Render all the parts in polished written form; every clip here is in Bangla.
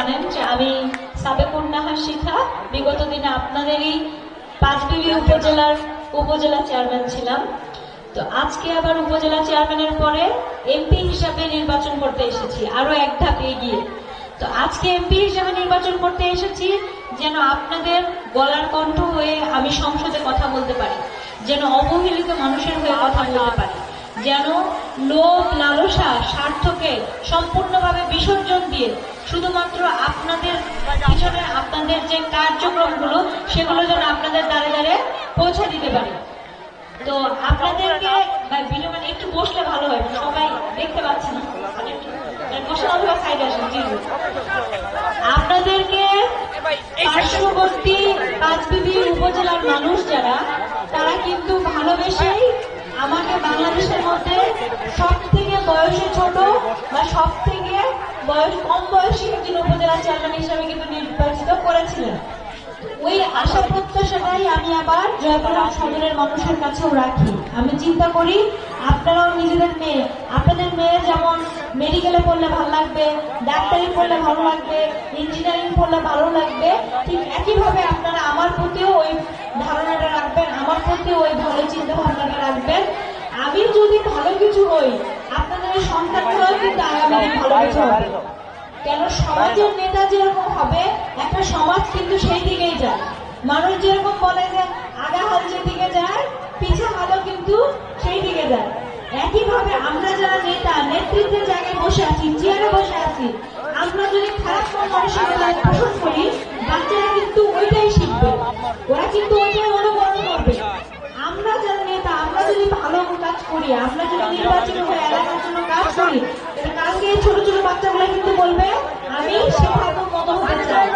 জানেন যে আমি সাবেকুন নাহার শিখা বিগত দিনে আপনাদেরই পাঁচবিবি উপজেলা চেয়ারম্যান ছিলাম। তো আজকে আবার উপজেলা চেয়ারম্যানের পরে এমপি হিসাবে নির্বাচন করতে এসেছি, আরো এক ধাপ এগিয়ে। তো আজকে এমপি হিসাবে নির্বাচন করতে এসেছি যেন আপনাদের গলার কণ্ঠ হয়ে আমি সংসদে কথা বলতে পারি, যেন অবহেলিত মানুষের হয়ে কথা বলতে পারি, যেন লোভ লালসা স্বার্থকে সম্পূর্ণভাবে বিসর্জন দিয়ে শুধুমাত্র আপনাদের পিছনে আপনাদের যে কার্যক্রমগুলো সেগুলো যেন আপনাদের দ্বারে দ্বারে পৌঁছে দিতে পারি। তো আপনাদেরকে মানে একটু বসলে ভালো হয়, সবাই দেখতে পাচ্ছি না, আপনাদেরকে পার্শ্ববর্তী পাঁচবিবি উপজেলার মানুষ যারা, তারা কিন্তু ভালোবেসেই আমাকে বাংলাদেশের মধ্যে সব থেকে বয়সে ছোট বা সব থেকে কম বয়সী একজন উপজেলা চেয়ারম্যান হিসাবে কিন্তু নির্বাচিত করেছিলেন। ওই আশা প্রত্যাশাটাই আমি আবার জয়পুরহাট সদরের মানুষের কাছেও রাখি। আমি চিন্তা করি আপনারাও নিজেদের মেয়ে, আপনাদের মেয়ে যেমন মেডিকেলে পড়লে ভালো লাগবে, ডাক্তারি পড়লে ভালো লাগবে, ইঞ্জিনিয়ারিং পড়লে ভালো লাগবে, ঠিক একইভাবে আপনারা আমার প্রতিও ওই ধারণাটা রাখবেন, আমার প্রতিও ওই ভালো চিন্তা ভাবনাটা রাখবেন। আমি যদি ভালো কিছু হই, আপনাদের সন্তানরাও কিন্তু আগামী ভালো কিছু হবে। কেন সমাজের নেতা যেরকম হবে, একটা সমাজ কিন্তু সেই দিকেই যায়। মানুষ যেরকম বলে যে আগা হাল যেদিকে যায় পিছা হালও কিন্তু সেই দিকে যায়। একইভাবে আমরা যারা নেতা নেতৃত্বের জায়গায় বসে আছি, চেয়ারে বসে আছি, আমরা যদি খারাপ মানসিকতা পোষণ করি, বাচ্চারা কিন্তু ওইটাই শিখবে, ওরা কিন্তু ওইটাই অনুকরণ করবে। আমরা যারা নেতা, আমরা যদি ভালো কাজ করি, আমরা যদি নির্বাচিত হয়ে এলাকার জন্য কাজ করি, কালকে ছোট ছোট বাচ্চাগুলো কিন্তু বলবে আমি শিখাপুর মতো হতে চাই,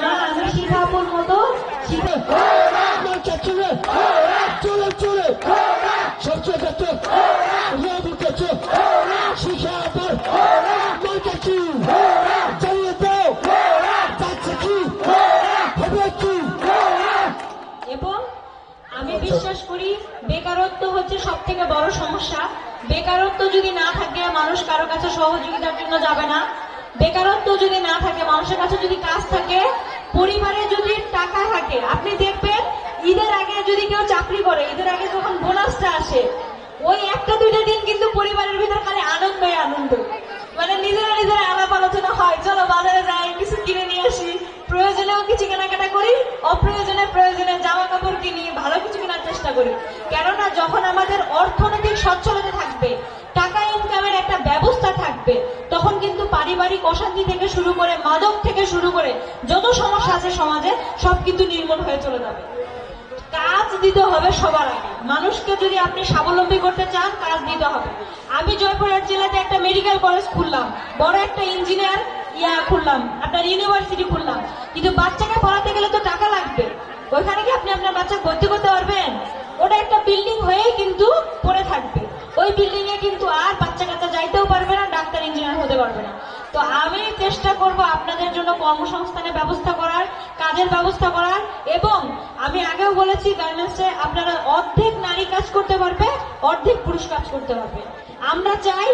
না আমি শিখাপুর মতো এবং আমি বিশ্বাস করি বেকারত্ব হচ্ছে সব থেকে বড় সমস্যা। বেকারত্ব যদি না থাকে মানুষ কারো কাছে সহযোগিতার জন্য যাবে না। বেকারত্ব যদি না থাকে, মানুষের কাছে যদি কাজ থাকে, পরিবারে যদি টাকা থাকে, আপনি দেখবেন ঈদের আগে যদি কেউ চাকরি করে, ঈদের আগে যখন বোনাসটা আসে, ওই একটা দুইটা দিন কিন্তু পরিবারের ভিতর খালি আনন্দই আনন্দ, মানে নিজেরা নিজেরা আলাপ আলোচনা হয়, চলো বাজারে যাই কিছু কিনে নিয়ে আসি, প্রয়োজনেও কিছু কেনাকাটা করি, প্রয়োজনে জামা কাপড় কিনি, ভালো কিছু কেনার চেষ্টা করি। কেননা যখন আমাদের অর্থনৈতিক সচ্ছলতা থাকবে, টাকা ইনকামের একটা ব্যবস্থা থাকবে, তখন কিন্তু পারিবারিক অশান্তি থেকে শুরু করে, মাদক থেকে শুরু করে যত সমস্যা আছে সমাজে সব কিন্তু নির্মূল হয়ে চলে যাবে। কাজ দিতে হবে সবার আগে। মানুষকে যদি আপনি স্বাবলম্বী করতে চান, কাজ দিতে হবে। আমি জয়পুরহাট জেলাতে একটা মেডিকেল কলেজ খুললাম, বড় একটা ইঞ্জিনিয়ার খুললাম, আপনার ইউনিভার্সিটি খুললাম, কিন্তু বাচ্চাকে পড়াতে গেলে তো টাকা লাগবে। ওইখানে কি আপনি আপনার বাচ্চা ভর্তি করতে পারবেন? ওটা একটা বিল্ডিং হয়েই কিন্তু পড়ে থাকবে, ওই বিল্ডিং এ কিন্তু আর বাচ্চা কাচ্চা যাইতেও পারবে না, ডাক্তার ইঞ্জিনিয়ার হতে পারবে না। তো আমি চেষ্টা করব আপনাদের জন্য কর্মসংস্থানের ব্যবস্থা করার, কাজের ব্যবস্থা করার, এবং আমি আগেও বলেছি গার্মেন্টসে আপনারা অর্ধেক নারী কাজ করতে পারবে, অর্ধেক পুরুষ কাজ করতে পারবে। আমরা চাই